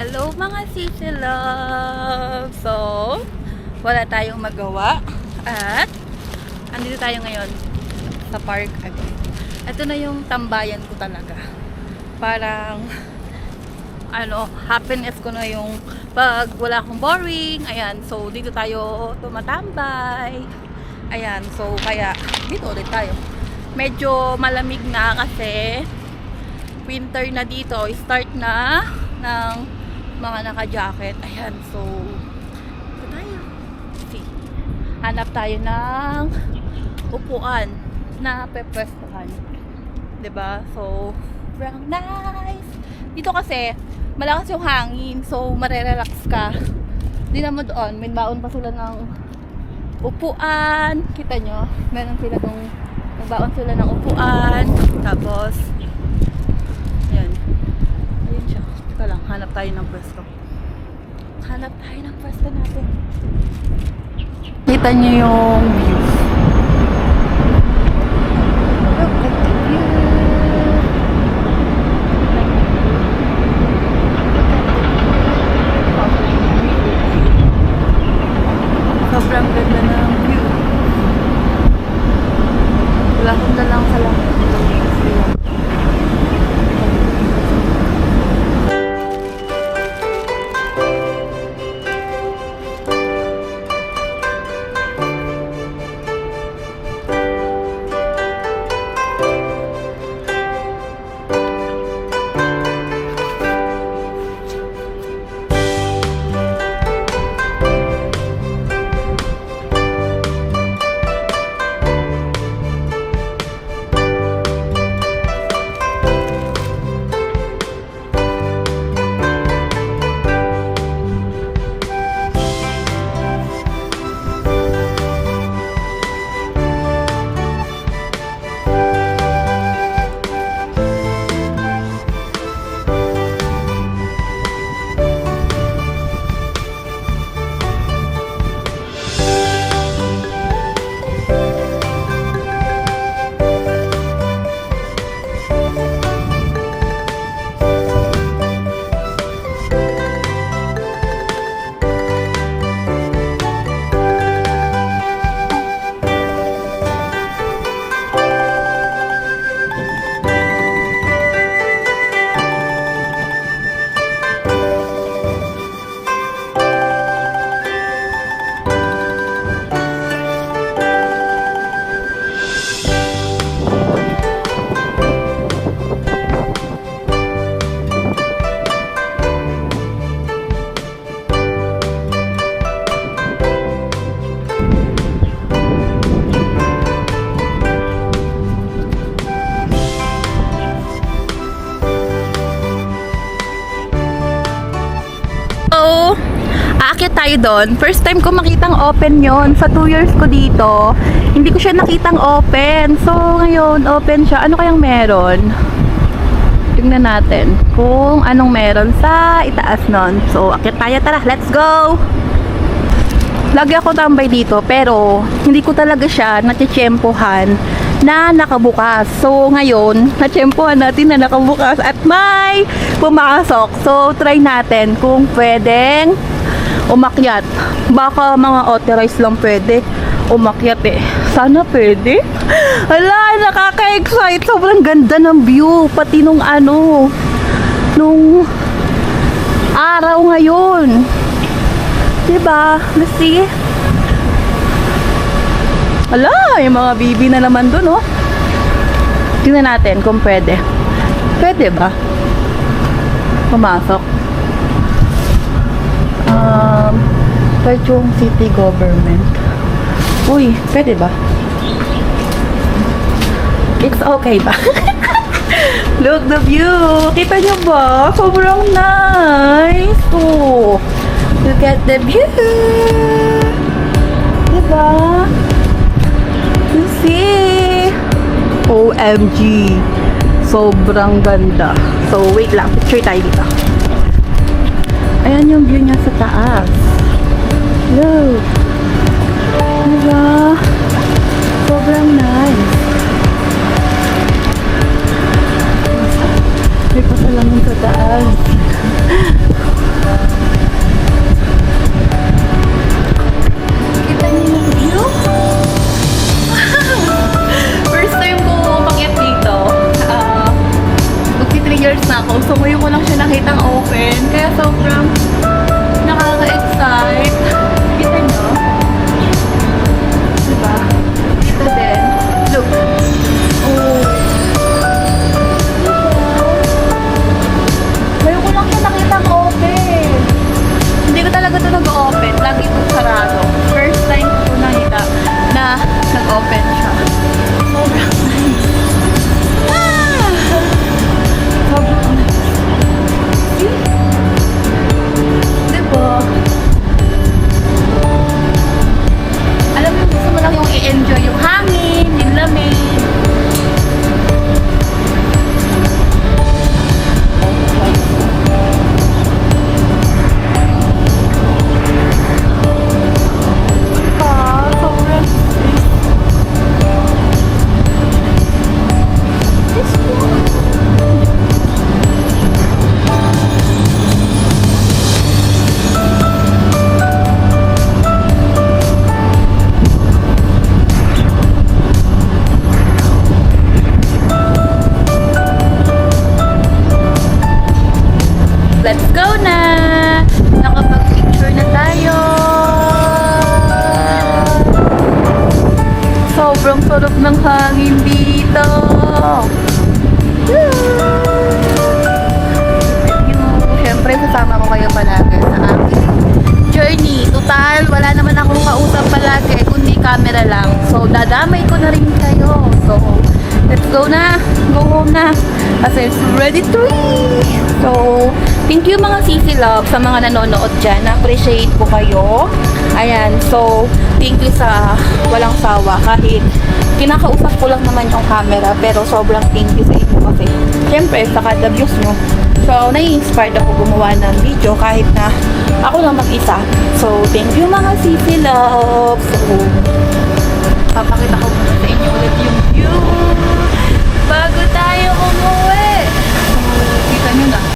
Hello mga Sisi Love! So, wala tayong magawa at andito tayo ngayon sa park again. Ito na yung tambayan ko talaga. Parang happiness ko na yung pag wala akong boring. Ayan, so dito tayo tumatambay. Ayan, so kaya dito ulit tayo. Medyo malamig na kasi winter na dito. Start na ng mga naka-jacket. Ayan, so ito tayo. See, hanap tayo ng upuan na pepwestuhan. 'Di ba? So, sobrang nice. Dito kasi malakas yung hangin, so marerelax ka. Di naman doon, may baon pa sila ng upuan. Kita nyo, meron sila ng baon sila ng upuan. Tapos ayan. Ayun siya. Teka lang, hanap tayo ng pwesto. Hanap tayo ng pwesto natin. Kita nyo yung view. Look at the view. Sobrang ganda ng view. Wala akong dalang sa lang. Aakyat tayo doon. First time ko makitang open yon sa 2 years ko dito. Hindi ko siya nakitang open. So, ngayon, open siya. Ano kayang meron? Tingnan natin kung anong meron sa itaas nun. So, aakyat tayo. Tara, let's go! Lagi ako tambay dito, pero hindi ko talaga siya natitsyempohan na nakabukas. So, ngayon, natsyempohan natin na nakabukas at may pumasok. So, try natin kung pwedeng umakyat. Baka mga authorized lang pwede umakyat eh. Sana pwede. Hala, nakaka-excite. Sobrang ganda ng view. Pati nung nung araw ngayon. Diba? Let's see. Hala, yung mga bibi na naman dun, oh. Tingnan natin kung pwede. Pwede ba? Pumasok. Taichung City Government. Uy, pwede ba? It's okay ba? Look the view. Kita nyo ba? Sobrang nice. Oh, look at the view. Diba? You see? OMG. Sobrang ganda. So, wait lang. Picture tayo dito. Ayan yung view niya sa taas. Look. Diba? Sobrang nice. May pasalamin sa taas. sobrang nakaka-excite. Kita nyo? Diba? Ito din. Look. Oh. Ngayon ko lang siya nakitang open. Hindi ko talaga ito nag-open. Lagi itong sarado. First time ko ito nakita na nag-open siya. Sobrang nice. Ah! Sobrang nice. Diba? Alam mo, gusto mo lang yung i-enjoy yung hangin, yung lamig. Sobrang let's go na! Nakapag-picture na tayo! Sobrang sarap ng hangin dito! Siyempre, sasama ko kayo palagi sa aking journey. Total, wala naman akong kausap palagi, kundi camera lang. So, dadamay ko na rin kayo. So, let's go na! Go home na! Kasi it's ready to eat! So, thank you mga Sisi Love sa mga nanonood dyan. Na-appreciate ko kayo. Ayan, so, thank you sa walang sawa. Kahit kinakausap ko lang naman yung camera, pero sobrang thank you sa inyo kasi syempre, sa kada views mo. So, nai-inspired ako gumawa ng video kahit na ako lang mag-isa. So, thank you mga Sisi Love. So,